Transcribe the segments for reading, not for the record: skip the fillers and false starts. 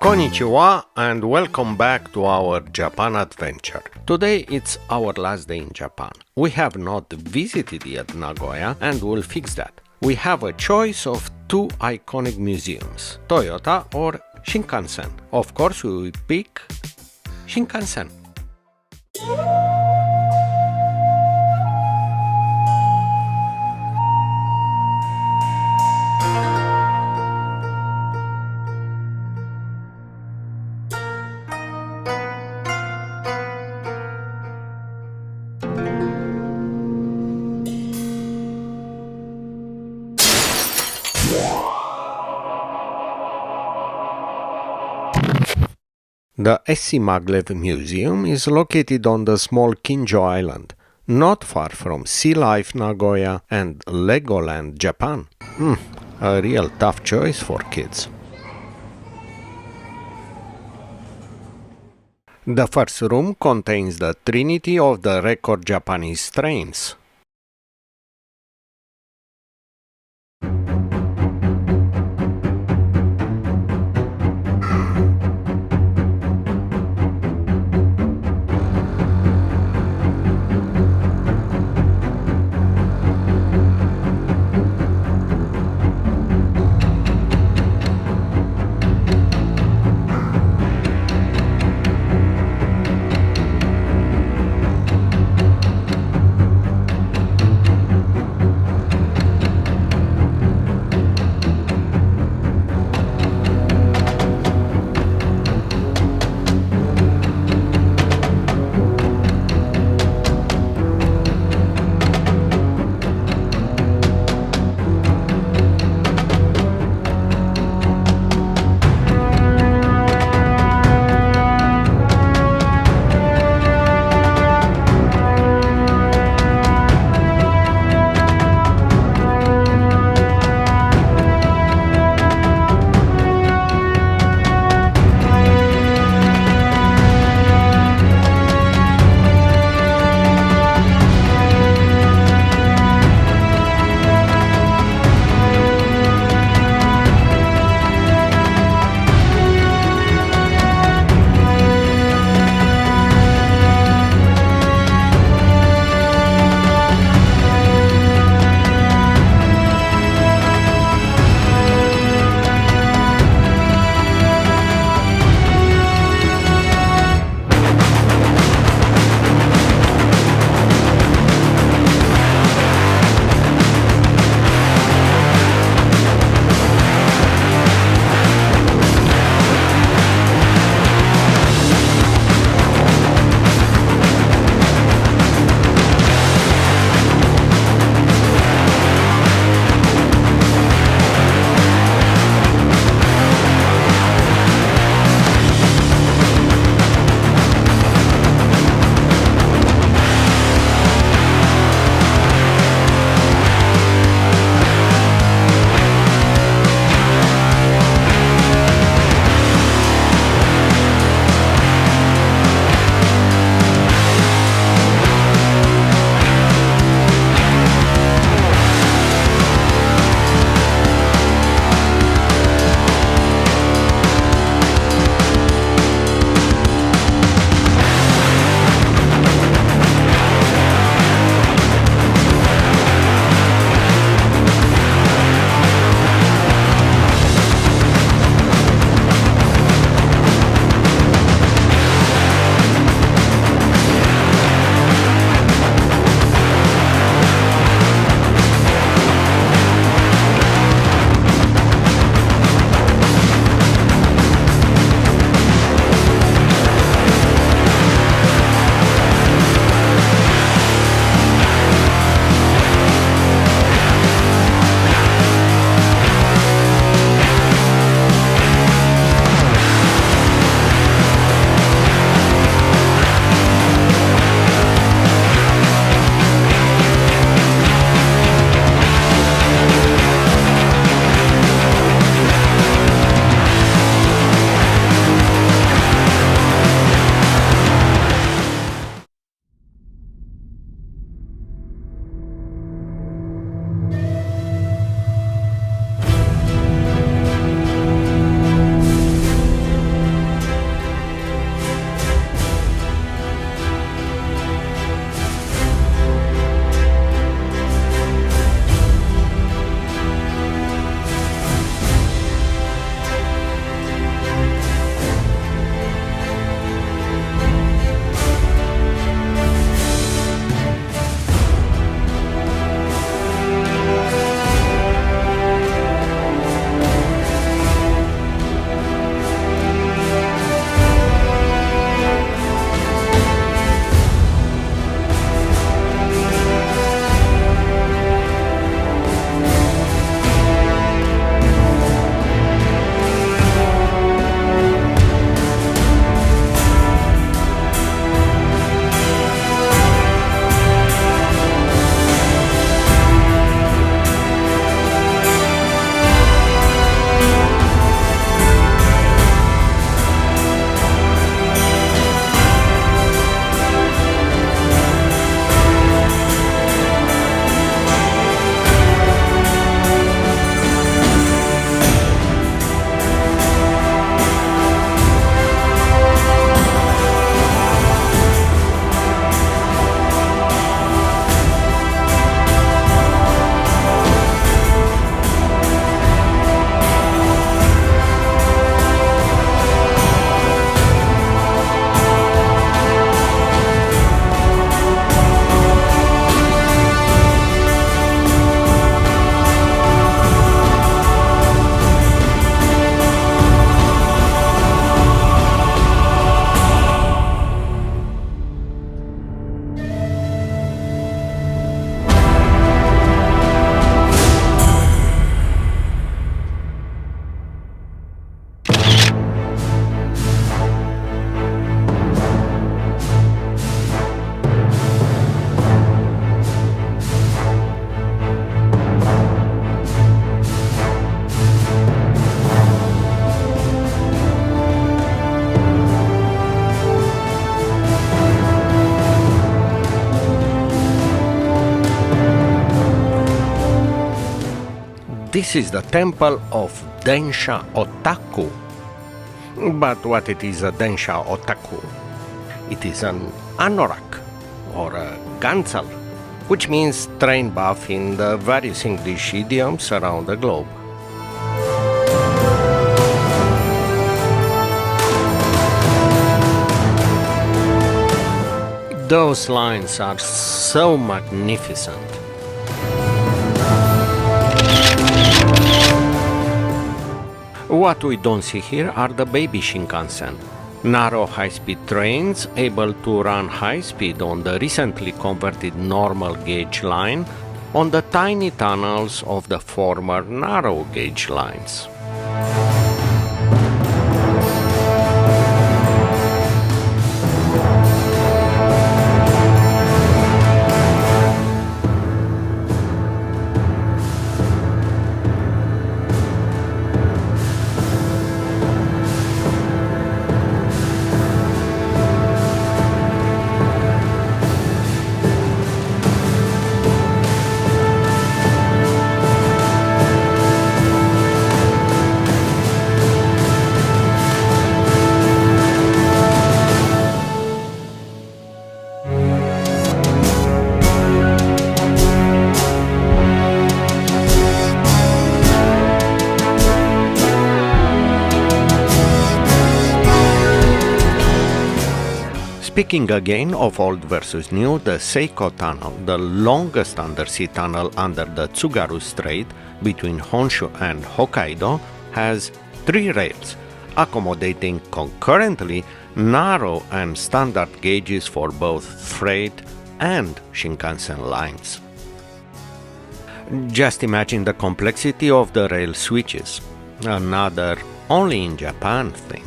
Konnichiwa and welcome back to our Japan adventure. Today it's our last day in Japan. We have not visited yet Nagoya and we'll fix that. We have a choice of two iconic museums, Toyota or Shinkansen. Of course we will pick Shinkansen. The SCMaglev Museum is located on the small Kinjo Island, not far from Sea Life Nagoya and Legoland Japan. A real tough choice for kids. The first room contains the trinity of the record Japanese trains. This is the temple of Densha Otaku. But what it is a Densha Otaku? It is an anorak or a gansal, which means train buff in the various English idioms around the globe. Those lines are so magnificent. What we don't see here are the baby Shinkansen, narrow high-speed trains able to run high speed on the recently converted normal gauge line on the tiny tunnels of the former narrow gauge lines. Speaking again of old versus new, the Seiko Tunnel, the longest undersea tunnel under the Tsugaru Strait between Honshu and Hokkaido, has 3 rails, accommodating concurrently narrow and standard gauges for both freight and Shinkansen lines. Just imagine the complexity of the rail switches, another only in Japan thing.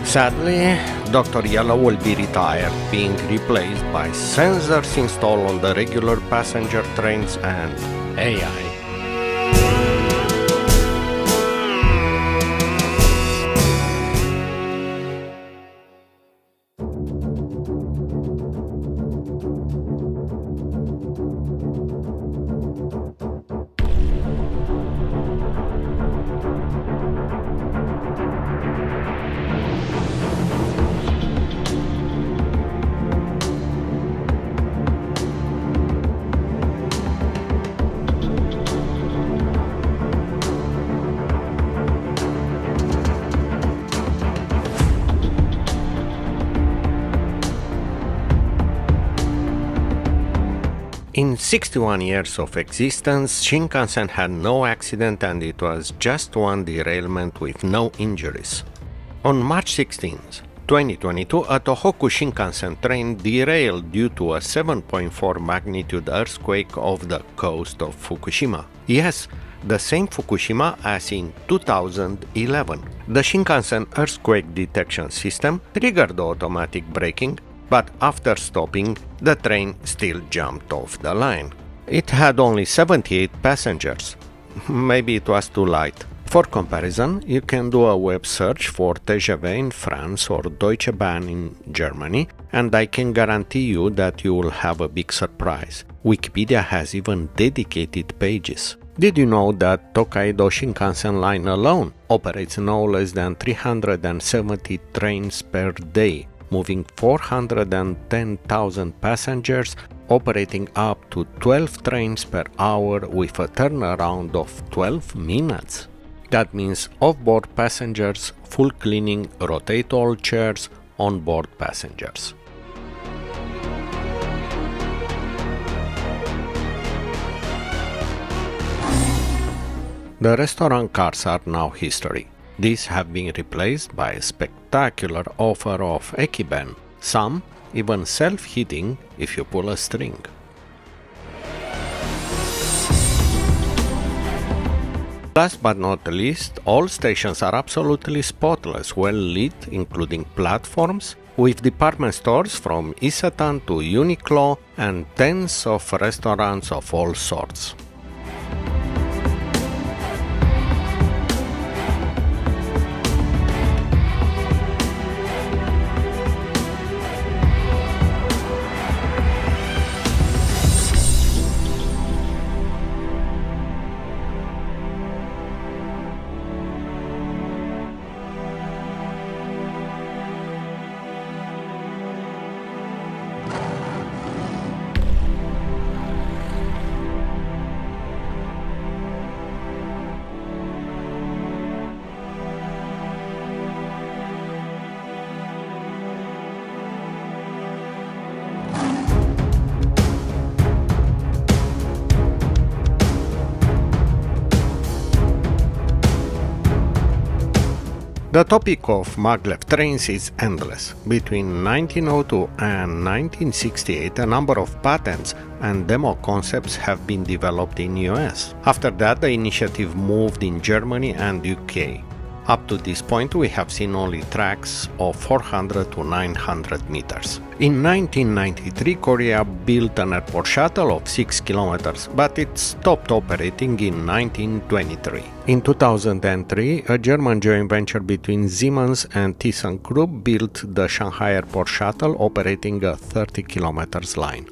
Sadly, Dr. Yellow will be retired, being replaced by sensors installed on the regular passenger trains and AI. In 61 years of existence, Shinkansen had no accident and it was just one derailment with no injuries. On March 16, 2022, a Tohoku Shinkansen train derailed due to a 7.4 magnitude earthquake off the coast of Fukushima. Yes, the same Fukushima as in 2011. The Shinkansen earthquake detection system triggered automatic braking, but after stopping, the train still jumped off the line. It had only 78 passengers. Maybe it was too light. For comparison, you can do a web search for JJAway in France or Deutsche Bahn in Germany, and I can guarantee you that you will have a big surprise. Wikipedia has even dedicated pages. Did you know that Tokaido Shinkansen line alone operates no less than 370 trains per day, moving 410,000 passengers, operating up to 12 trains per hour with a turnaround of 12 minutes? That means off-board passengers, full cleaning, rotate all chairs, on-board passengers. The restaurant cars are now history. These have been replaced by a spectacular offer of ekiben, some even self-heating if you pull a string. Last but not least, all stations are absolutely spotless, well lit, including platforms, with department stores from Isetan to Uniqlo and tens of restaurants of all sorts. The topic of maglev trains is endless. Between 1902 and 1968, a number of patents and demo concepts have been developed in US. After that, the initiative moved in Germany and UK. Up to this point, we have seen only tracks of 400 to 900 meters. In 1993, Korea built an airport shuttle of 6 kilometers, but it stopped operating in 1923. In 2003, a German joint venture between Siemens and ThyssenKrupp built the Shanghai Airport shuttle, operating a 30 kilometers line.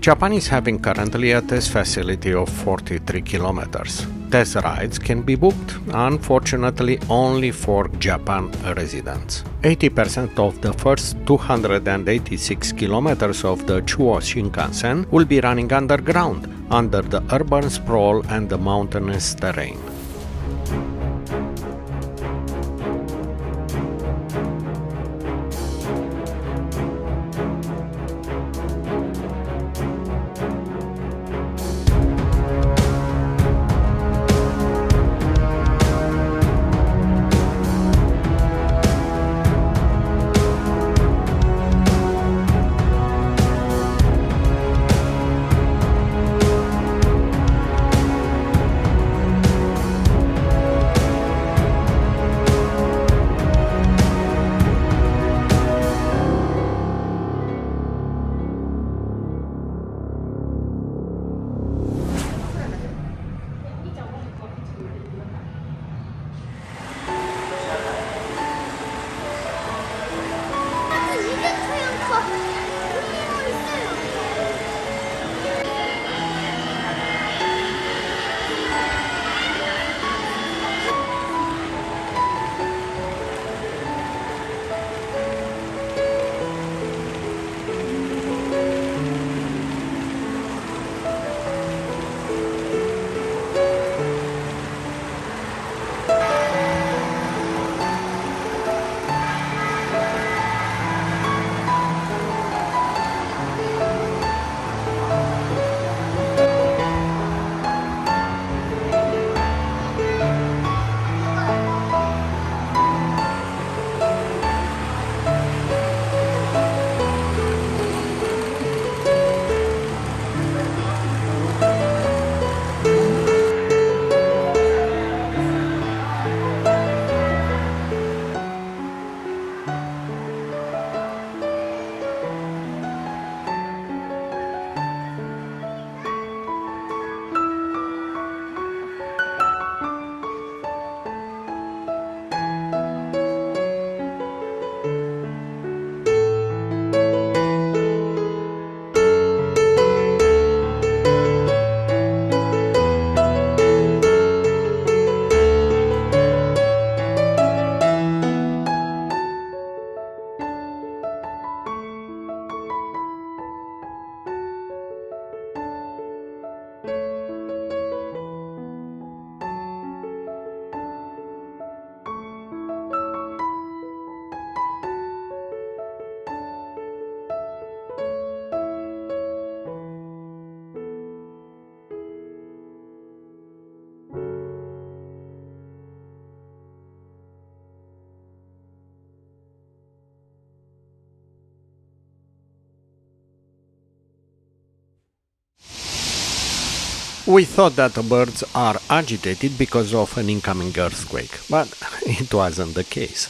Japan is having currently a test facility of 43 kilometers. Test rides can be booked, unfortunately only for Japan residents. 80% of the first 286 kilometers of the Chuo Shinkansen will be running underground, under the urban sprawl and the mountainous terrain. We thought that the birds are agitated because of an incoming earthquake, but it wasn't the case.